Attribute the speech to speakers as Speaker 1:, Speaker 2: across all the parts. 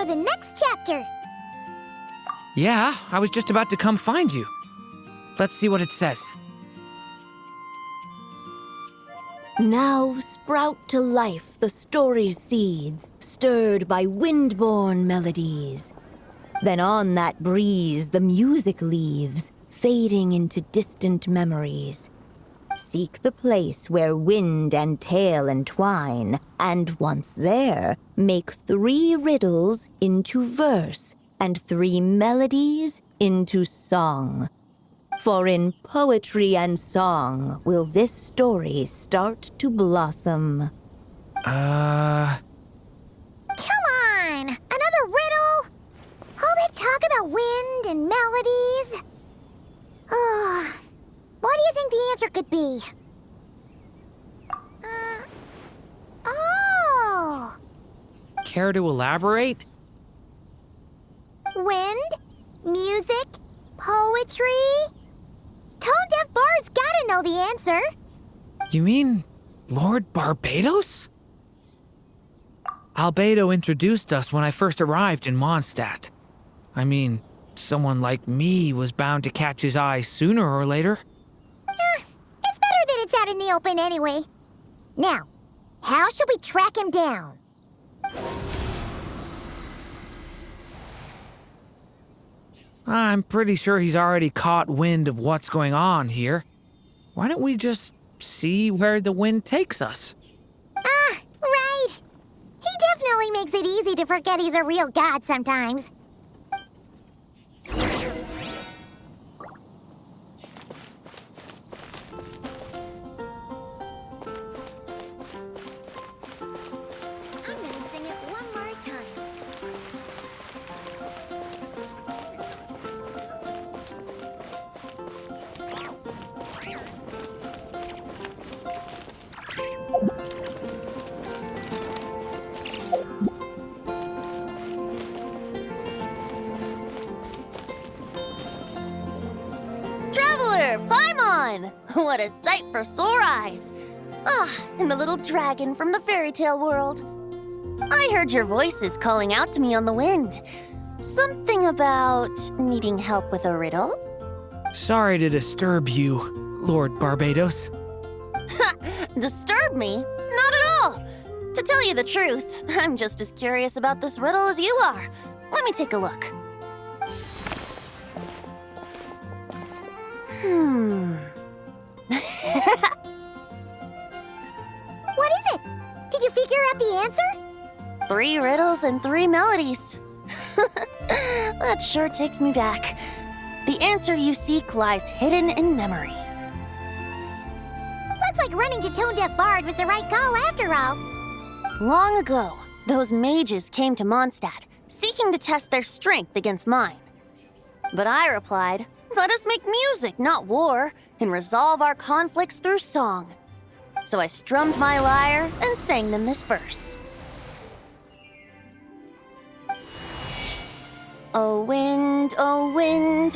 Speaker 1: for the next chapter.
Speaker 2: Yeah, I was just about to come find you. Let's see what it says.
Speaker 3: Now sprout to life the story's seeds, stirred by wind-born melodies. Then on that breeze the music leaves, fading into distant memories. Seek the place where wind and tale entwine, and once there, make 3 riddles into verse, and 3 melodies into song. For in poetry and song will this story start to blossom.
Speaker 1: Come on! Another riddle? All that talk about wind and melodies? What do you think the answer could be? Oh!
Speaker 2: Care to elaborate?
Speaker 1: Wind? Music? Poetry? Tone-deaf bards gotta know the answer.
Speaker 2: You mean Lord Barbados? Albedo introduced us when I first arrived in Mondstadt. I mean, someone like me was bound to catch his eye sooner or later.
Speaker 1: It's better that it's out in the open anyway. Now, how should we track him down?
Speaker 2: I'm pretty sure he's already caught wind of what's going on here. Why don't we just see where the wind takes us?
Speaker 1: Right. He definitely makes it easy to forget he's a real god sometimes. I'm gonna sing it one more time.
Speaker 4: Traveler, Paimon! What a sight for sore eyes! And the little dragon from the fairy tale world. I heard your voices calling out to me on the wind. Something about needing help with a riddle?
Speaker 2: Sorry to disturb you, Lord Barbados.
Speaker 4: Disturb me? Not at all! To tell you the truth, I'm just as curious about this riddle as you are. Let me take a look.
Speaker 1: What is it? Did you figure out the answer?
Speaker 4: 3 riddles and 3 melodies. That sure takes me back. The answer you seek lies hidden in memory.
Speaker 1: Looks like running to Tone-Deaf Bard was the right call after all.
Speaker 4: Long ago, those mages came to Mondstadt, seeking to test their strength against mine. But I replied, let us make music, not war, and resolve our conflicts through song. So I strummed my lyre and sang them this verse. O wind,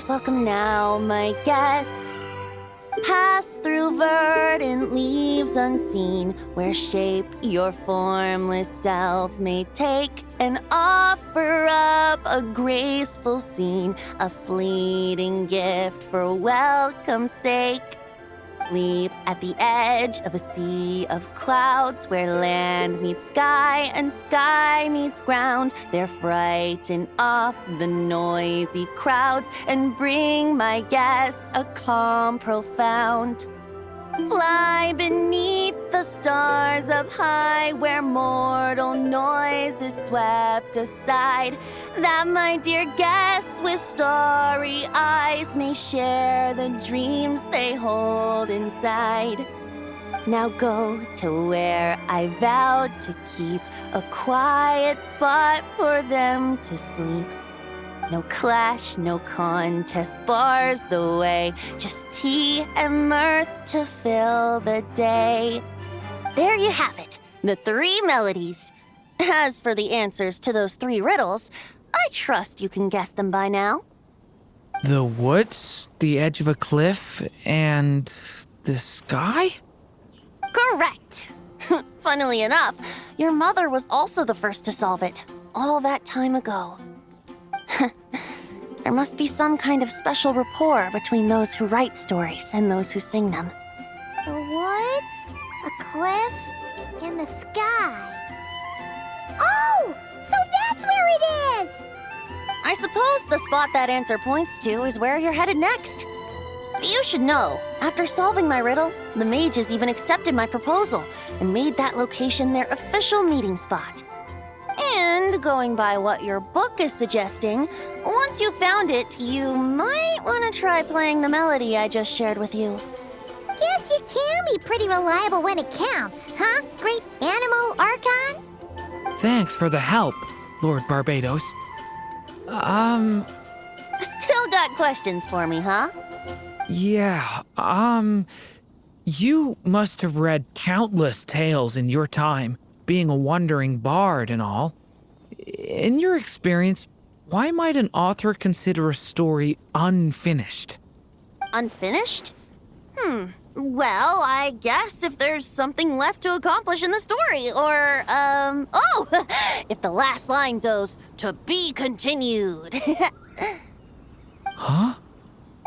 Speaker 4: welcome now, my guests. Pass through verdant leaves unseen, where shape your formless self may take, and offer up a graceful scene, a fleeting gift for welcome's sake. Leap at the edge of a sea of clouds, where land meets sky and sky meets ground. There frighten off the noisy crowds and bring my guests a calm profound. Fly beneath the stars up high, where mortal noise is swept aside, that my dear guests with starry eyes may share the dreams they hold inside. Now go to where I vowed to keep a quiet spot for them to sleep. No clash, no contest bars the way, just tea and mirth to fill the day. There you have it, the 3 melodies. As for the answers to those 3 riddles, I trust you can guess them by now.
Speaker 2: The woods, the edge of a cliff, and the sky?
Speaker 4: Correct! Funnily enough, your mother was also the first to solve it. all that time ago. There must be some kind of special rapport between those who write stories and those who sing them.
Speaker 1: The woods, a cliff, and the sky. Oh! So that's where it is!
Speaker 4: I suppose the spot that answer points to is where you're headed next. You should know, after solving my riddle, the mages even accepted my proposal and made that location their official meeting spot. And going by what your book is suggesting, once you found it, you might want to try playing the melody I just shared with you.
Speaker 1: Guess you can be pretty reliable when it counts, huh? Great Animal Archon?
Speaker 2: Thanks for the help, Lord Barbados.
Speaker 4: Still got questions for me, huh?
Speaker 2: Yeah, you must have read countless tales in your time, being a wandering bard and all. In your experience, why might an author consider a story unfinished?
Speaker 4: Unfinished? Well, I guess if there's something left to accomplish in the story, or, if the last line goes, "To be continued."
Speaker 2: Huh?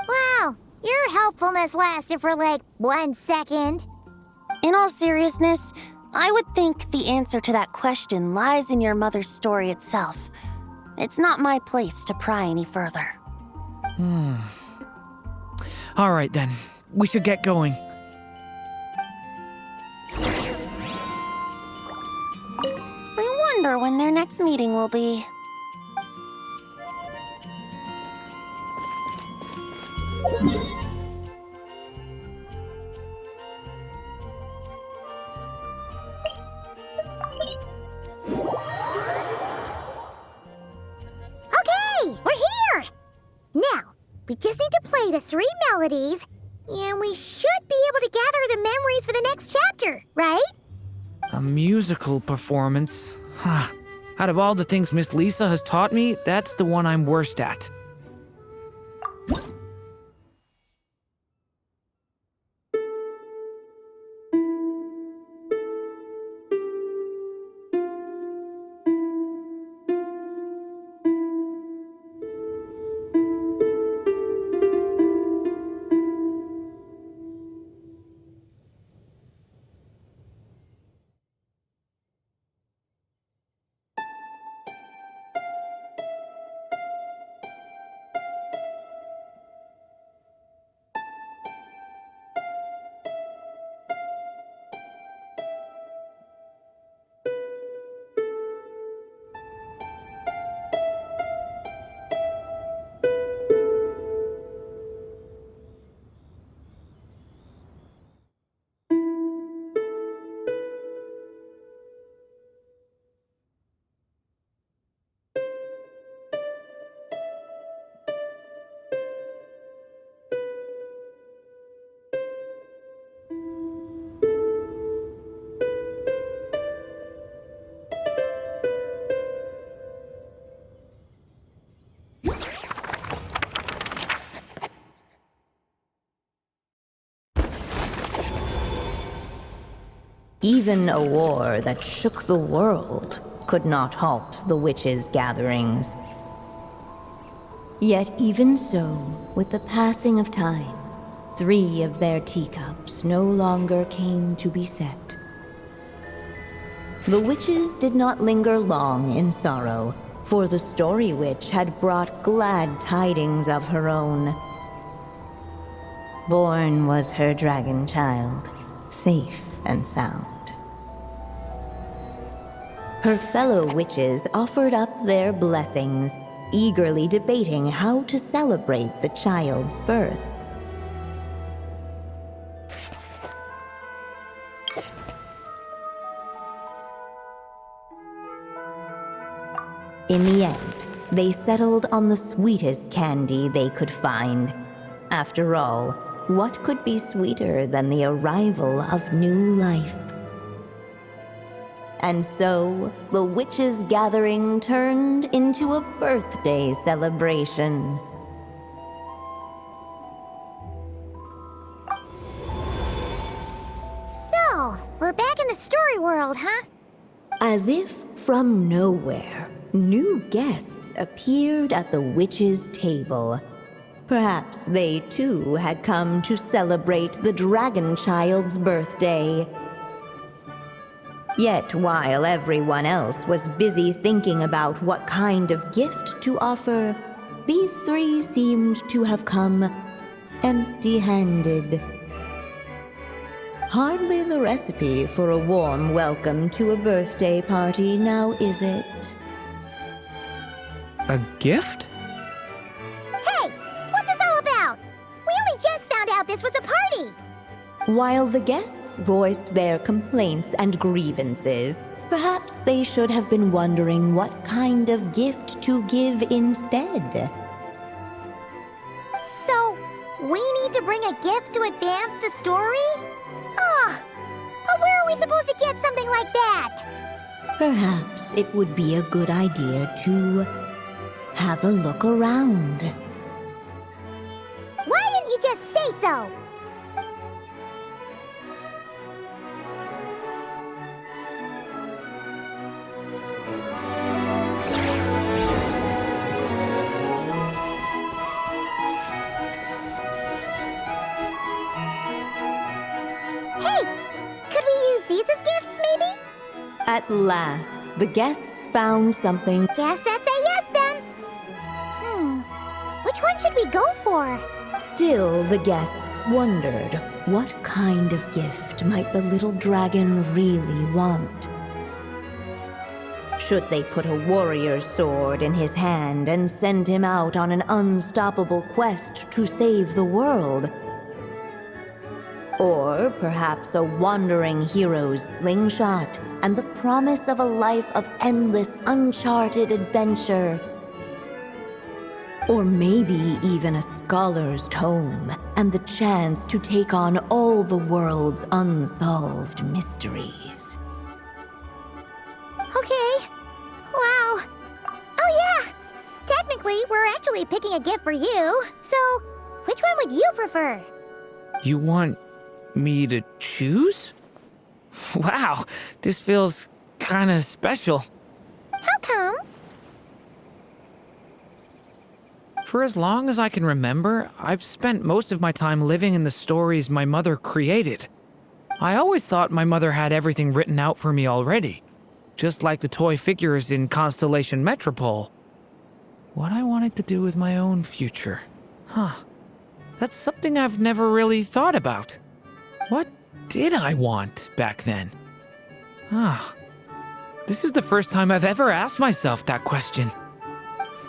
Speaker 1: Wow, your helpfulness lasted for like 1 second.
Speaker 4: In all seriousness, I would think the answer to that question lies in your mother's story itself. It's not my place to pry any further.
Speaker 2: All right then, we should get going.
Speaker 4: I wonder when their next meeting will be.
Speaker 1: Okay, we're here! Now, we just need to play the 3 melodies, and we should be able to gather the memories for the next chapter, right?
Speaker 2: A musical performance? Huh. Out of all the things Miss Lisa has taught me, that's the one I'm worst at.
Speaker 3: Even a war that shook the world could not halt the witches' gatherings. Yet even so, with the passing of time, 3 of their teacups no longer came to be set. The witches did not linger long in sorrow, for the Story Witch had brought glad tidings of her own. Born was her dragon child, safe and sound. Her fellow witches offered up their blessings, eagerly debating how to celebrate the child's birth. In the end, they settled on the sweetest candy they could find. After all, what could be sweeter than the arrival of new life? And so, the witches' gathering turned into a birthday celebration.
Speaker 1: So, we're back in the story world, huh?
Speaker 3: As if from nowhere, new guests appeared at the witch's table. Perhaps they too had come to celebrate the dragon child's birthday. Yet while everyone else was busy thinking about what kind of gift to offer, these three seemed to have come empty-handed. Hardly the recipe for a warm welcome to a birthday party, now is it?
Speaker 2: A gift?
Speaker 1: Hey, what's this all about? We only just found out this was a party.
Speaker 3: While the guests voiced their complaints and grievances, perhaps they should have been wondering what kind of gift to give instead.
Speaker 1: So, we need to bring a gift to advance the story? Ugh, but where are we supposed to get something like that?
Speaker 3: Perhaps it would be a good idea to have a look around.
Speaker 1: Why didn't you just say so? Hey, could we use these as gifts, maybe?
Speaker 3: At last, the guests found something.
Speaker 1: Guess that's a yes then. Which one should we go for?
Speaker 3: Still, the guests wondered what kind of gift might the little dragon really want. Should they put a warrior's sword in his hand and send him out on an unstoppable quest to save the world? Or perhaps a wandering hero's slingshot and the promise of a life of endless, uncharted adventure? Or maybe even a scholar's tome and the chance to take on all the world's unsolved mysteries.
Speaker 1: Okay. Wow. Oh yeah! Technically, we're actually picking a gift for you. So, which one would you prefer?
Speaker 2: You want me to choose? Wow, this feels kinda special.
Speaker 1: How come?
Speaker 2: For as long as I can remember, I've spent most of my time living in the stories my mother created. I always thought my mother had everything written out for me already, just like the toy figures in Constellation Metropole. What I wanted to do with my own future. That's something I've never really thought about. What did I want back then? This is the first time I've ever asked myself that question.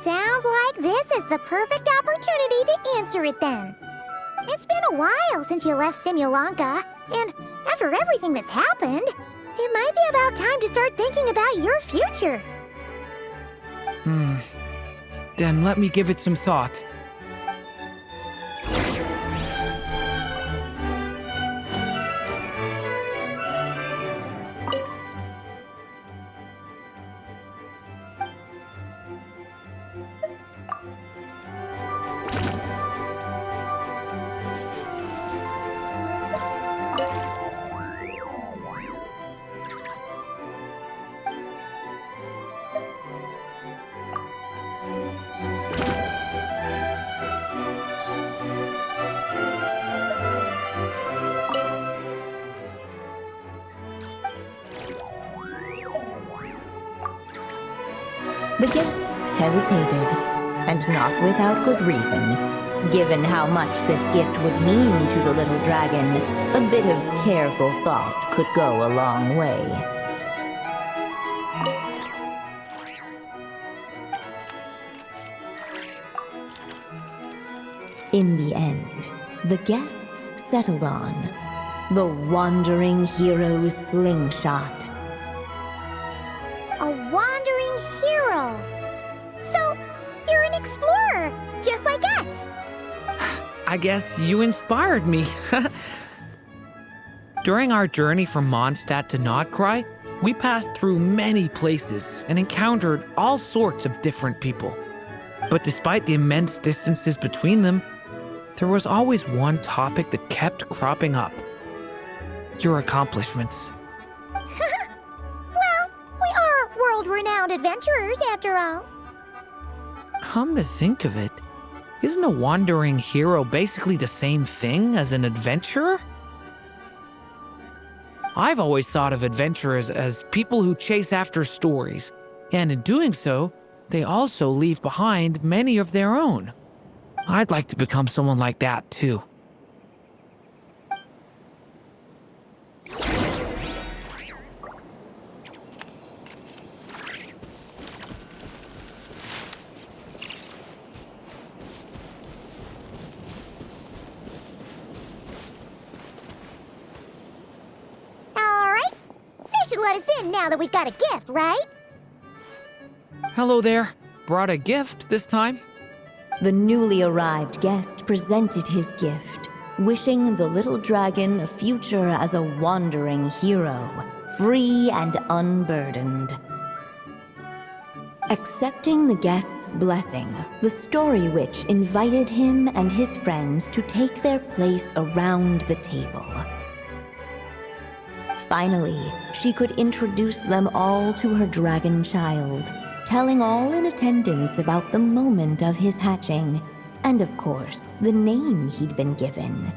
Speaker 1: Sounds like this is the perfect opportunity to answer it then. It's been a while since you left Simulanka, and after everything that's happened, it might be about time to start thinking about your future.
Speaker 2: Then let me give it some thought.
Speaker 3: The guests hesitated, and not without good reason. Given how much this gift would mean to the little dragon, a bit of careful thought could go a long way. In the end, the guests settled on the wandering hero's slingshot.
Speaker 1: A wandering hero. So, you're an explorer, just like us.
Speaker 2: I guess you inspired me. During our journey from Mondstadt to Nodcry, we passed through many places and encountered all sorts of different people. But despite the immense distances between them, there was always one topic that kept cropping up. Your accomplishments.
Speaker 1: Well, we are world-renowned and adventurers, after all.
Speaker 2: Come to think of it, isn't a wandering hero basically the same thing as an adventurer? I've always thought of adventurers as people who chase after stories, and in doing so, they also leave behind many of their own. I'd like to become someone like that too.
Speaker 1: Alright, they should let us in now that we've got a gift, right?
Speaker 2: Hello there. Brought a gift this time?
Speaker 3: The newly arrived guest presented his gift, wishing the little dragon a future as a wandering hero, free and unburdened. Accepting the guest's blessing, the Story Witch invited him and his friends to take their place around the table. Finally, she could introduce them all to her dragon child, telling all in attendance about the moment of his hatching, and of course, the name he'd been given.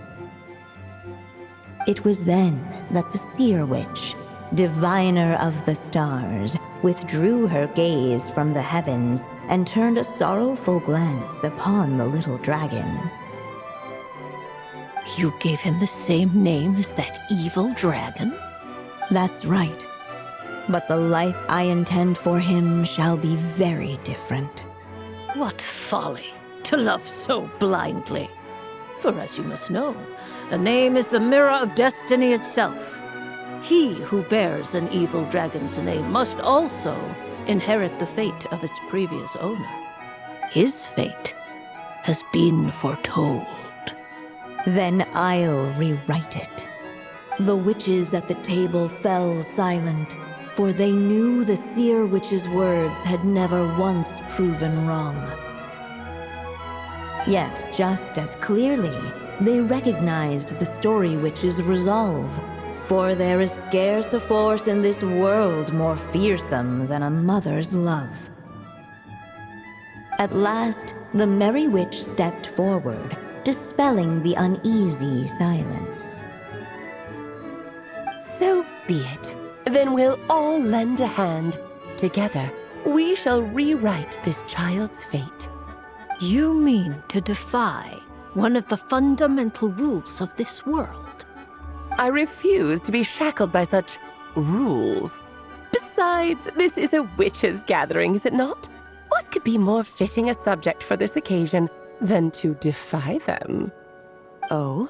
Speaker 3: It was then that the Seer Witch, diviner of the stars, withdrew her gaze from the heavens and turned a sorrowful glance upon the little dragon.
Speaker 5: You gave him the same name as that evil dragon?
Speaker 3: That's right. But the life I intend for him shall be very different.
Speaker 5: What folly to love so blindly. For as you must know, a name is the mirror of destiny itself. He who bears an evil dragon's name must also inherit the fate of its previous owner. His fate has been foretold.
Speaker 3: Then I'll rewrite it. The witches at the table fell silent, for they knew the Seer Witch's words had never once proven wrong. Yet, just as clearly, they recognized the Story Witch's resolve, for there is scarce a force in this world more fearsome than a mother's love. At last, the Merry Witch stepped forward, dispelling the uneasy silence.
Speaker 6: So be it. Then we'll all lend a hand. Together, we shall rewrite this child's fate.
Speaker 5: You mean to defy one of the fundamental rules of this world?
Speaker 6: I refuse to be shackled by such rules. Besides, this is a witches' gathering, is it not? What could be more fitting a subject for this occasion than to defy them?
Speaker 7: Oh?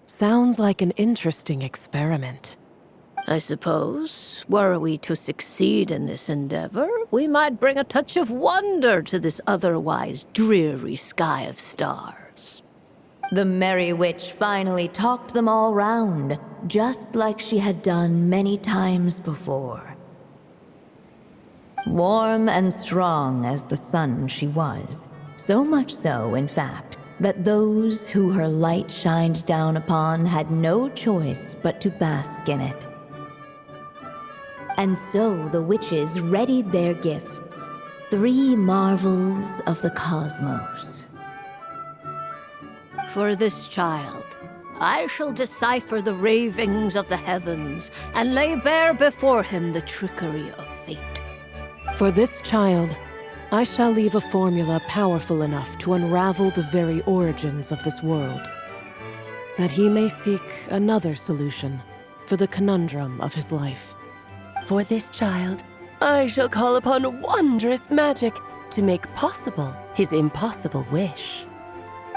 Speaker 7: Sounds like an interesting experiment.
Speaker 5: I suppose, were we to succeed in this endeavor, we might bring a touch of wonder to this otherwise dreary sky of stars.
Speaker 3: The Merry Witch finally talked them all round, just like she had done many times before. Warm and strong as the sun she was, so much so, in fact, that those who her light shined down upon had no choice but to bask in it. And so the witches readied their gifts, 3 marvels of the cosmos.
Speaker 5: For this child, I shall decipher the ravings of the heavens and lay bare before him the trickery of fate.
Speaker 7: For this child, I shall leave a formula powerful enough to unravel the very origins of this world, that he may seek another solution for the conundrum of his life.
Speaker 6: For this child, I shall call upon wondrous magic to make possible his impossible wish.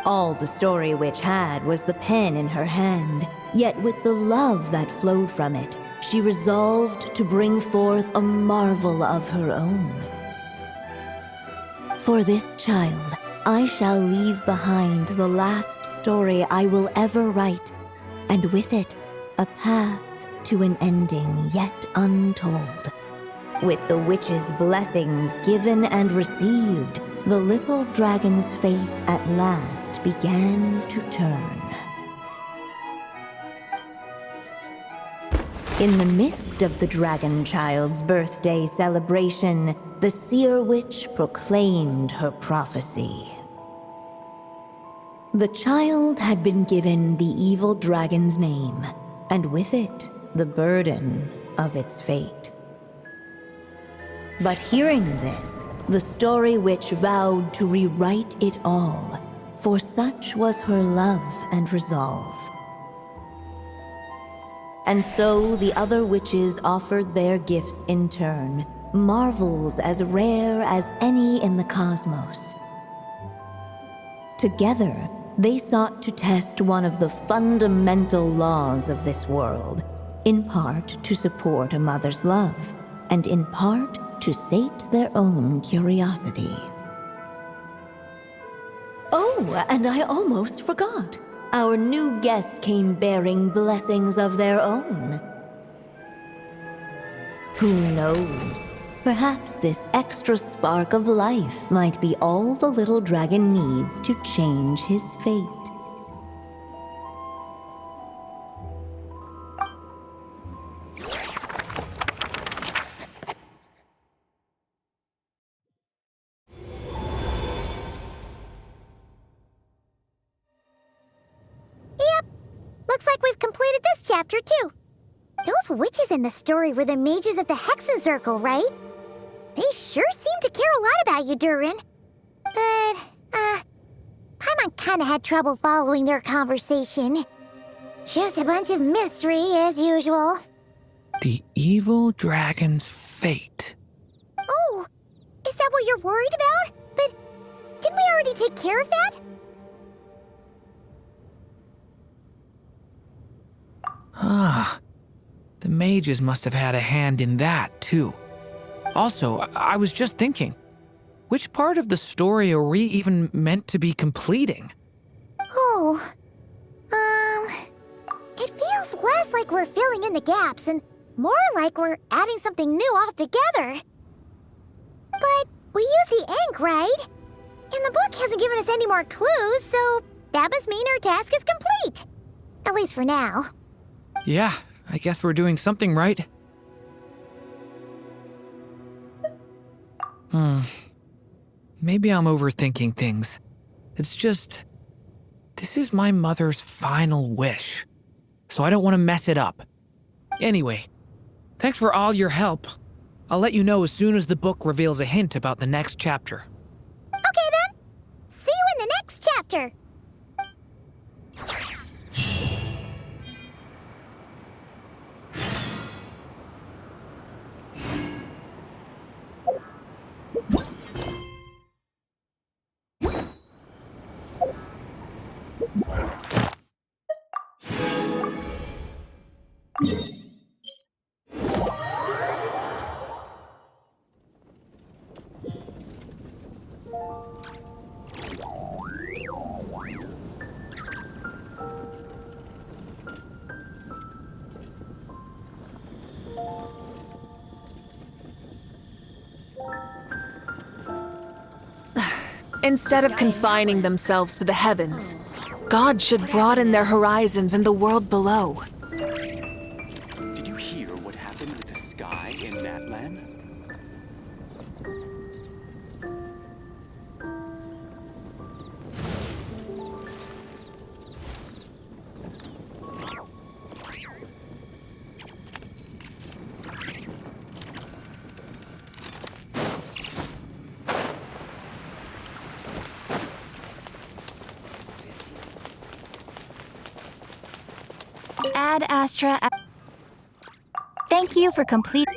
Speaker 3: All the Story Witch had was the pen in her hand, yet with the love that flowed from it, she resolved to bring forth a marvel of her own. For this child, I shall leave behind the last story I will ever write, and with it, a path to an ending yet untold. With the witch's blessings given and received, the little dragon's fate at last began to turn. In the midst of the dragon child's birthday celebration, the seer witch proclaimed her prophecy. The child had been given the evil dragon's name, and with it, the burden of its fate. But hearing this, the story witch vowed to rewrite it all, for such was her love and resolve. And so the other witches offered their gifts in turn, marvels as rare as any in the cosmos. Together, they sought to test one of the fundamental laws of this world, in part to support a mother's love, and in part to sate their own curiosity. Oh, and I almost forgot. Our new guests came bearing blessings of their own. Who knows? Perhaps this extra spark of life might be all the little dragon needs to change his fate.
Speaker 1: Yep. Looks like we've completed this chapter, too. Those witches in the story were the mages of the Hexen Circle, right? They sure seem to care a lot about you, Durin. But, Paimon kinda had trouble following their conversation. Just a bunch of mystery, as usual.
Speaker 2: The evil dragon's fate.
Speaker 1: Oh, is that what you're worried about? But didn't we already take care of that?
Speaker 2: Ah, the mages must have had a hand in that, too. Also, I was just thinking, which part of the story are we even meant to be completing?
Speaker 1: Oh, it feels less like we're filling in the gaps and more like we're adding something new altogether. But we use the ink, right? And the book hasn't given us any more clues, so that must mean our task is complete. At least for now.
Speaker 2: Yeah, I guess we're doing something right. Maybe I'm overthinking things. It's just, this is my mother's final wish, so I don't want to mess it up. Anyway, thanks for all your help. I'll let you know as soon as the book reveals a hint about the next chapter.
Speaker 1: Okay then. See you in the next chapter.
Speaker 8: Instead of confining themselves to the heavens, God should broaden their horizons in the world below.
Speaker 9: Did you hear what happened with the sky in Natlan?
Speaker 4: Ad Astra. Thank you for complete.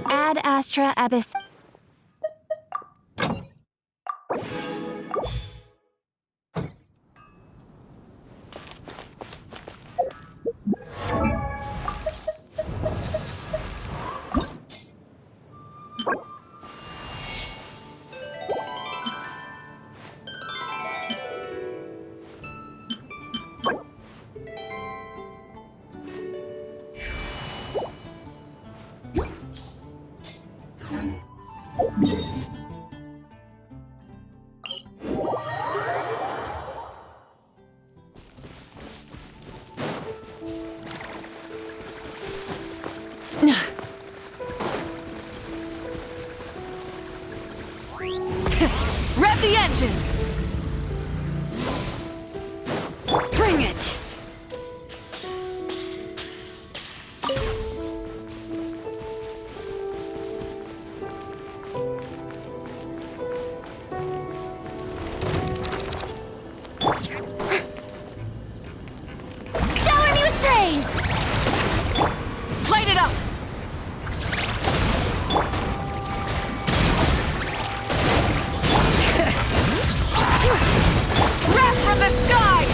Speaker 4: Ad Astra Abyss.
Speaker 8: Rev the engines!
Speaker 10: Bring it!
Speaker 1: Shower me with praise!
Speaker 8: Light it up! Wrath from the sky!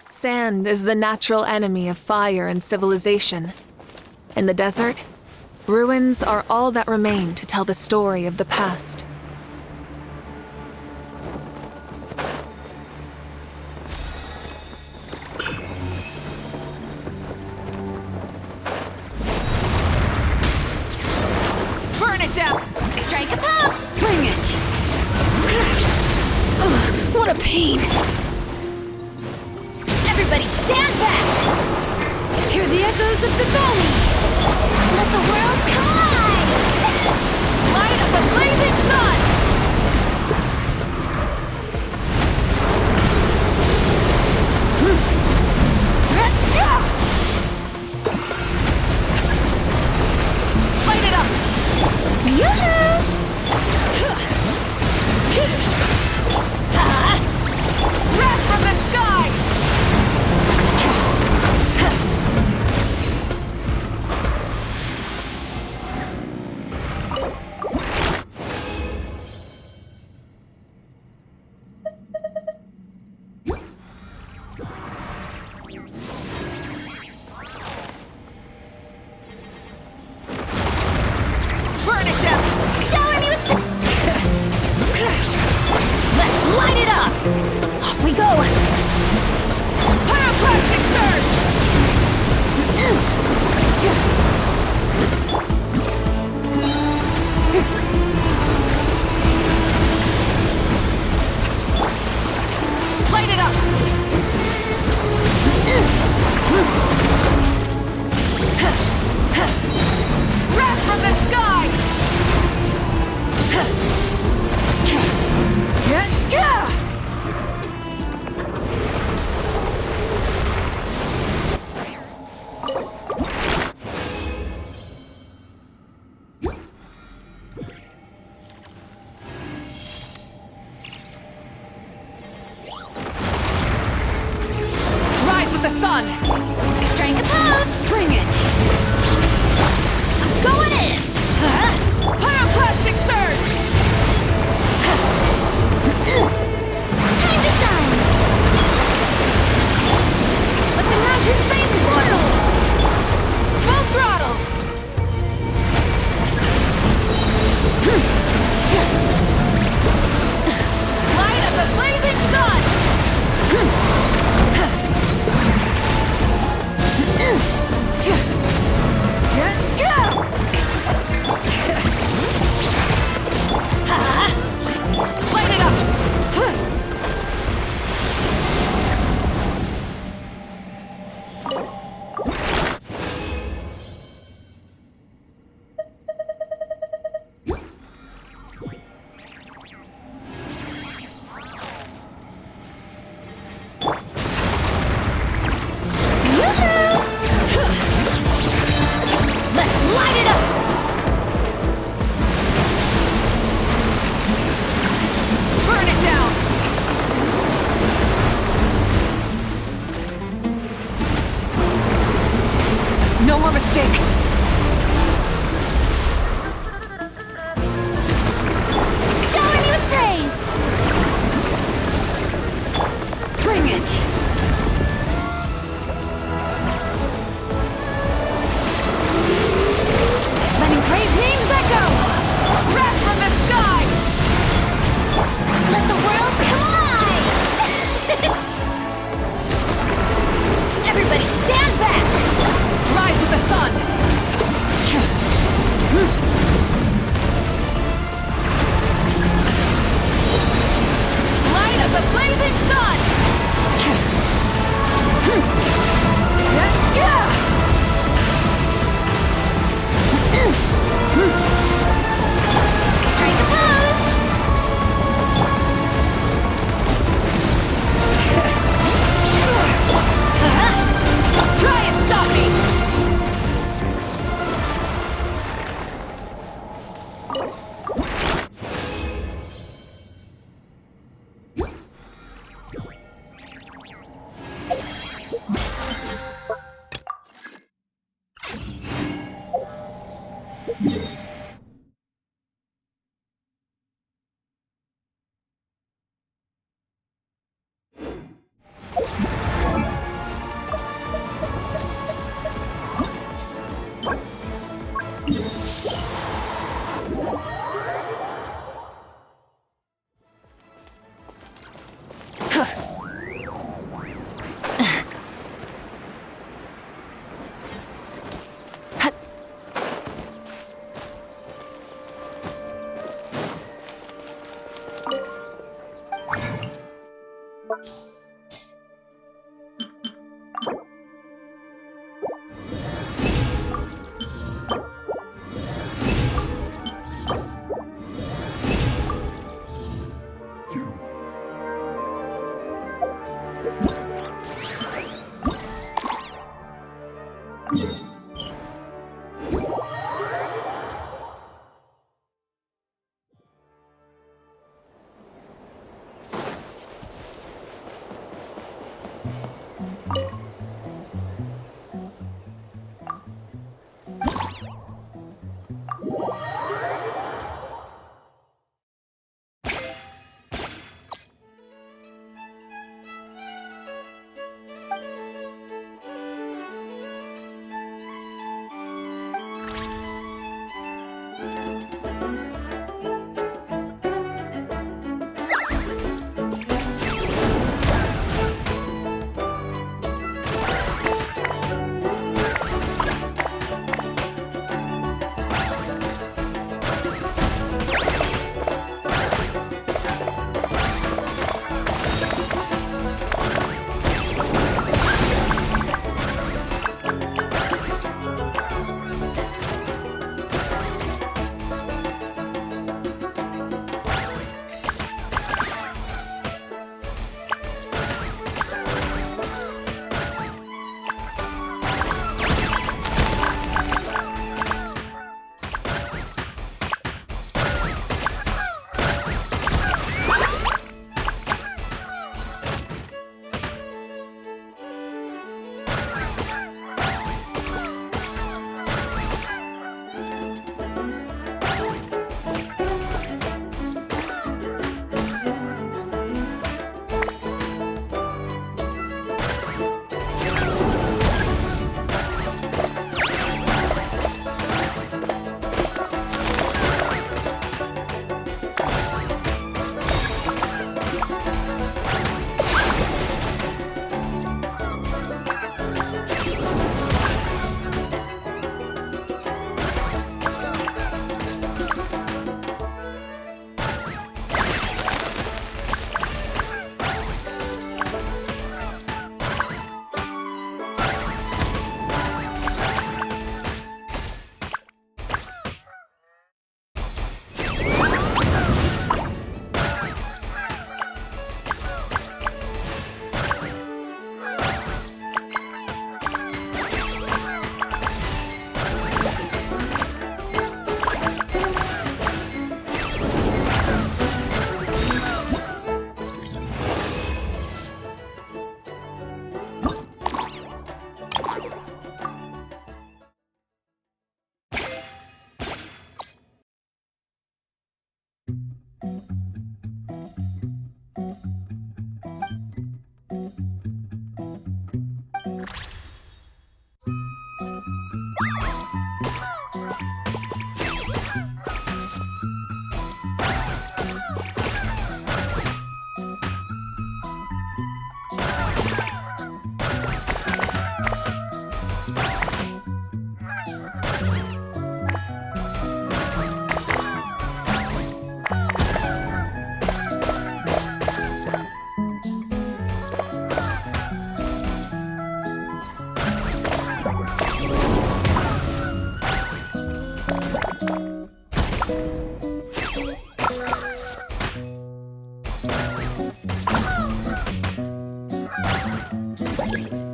Speaker 8: Sand is the natural enemy of fire and civilization. In the desert, ruins are all that remain to tell the story of the past. Burn it down!
Speaker 10: Strike a pop! Bring it! Ugh, what a pain! Everybody stand back! Hear the echoes of the valley!
Speaker 1: Let the world collide!
Speaker 8: Light of the blazing sun! Light it up! Wrath from the sky! Burn it down!
Speaker 1: Shower me with
Speaker 10: Let's light it up! Off we go!
Speaker 8: Pyroclastic surge! Light it up! Wrath from the sky! Rise with the sun!
Speaker 10: Strike a pop! Bring it! I'm going in!
Speaker 8: Pyroclastic surge!
Speaker 1: time to shine!
Speaker 8: sticks!
Speaker 10: Shower me with praise! Bring it! Letting great names echo! Wrath from the sky!
Speaker 1: Let the world come alive!
Speaker 10: Everybody stand back!
Speaker 8: Rise with the sun!
Speaker 10: Light of the blazing sun!
Speaker 1: Strike a pose!
Speaker 10: Try and stop me!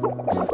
Speaker 1: you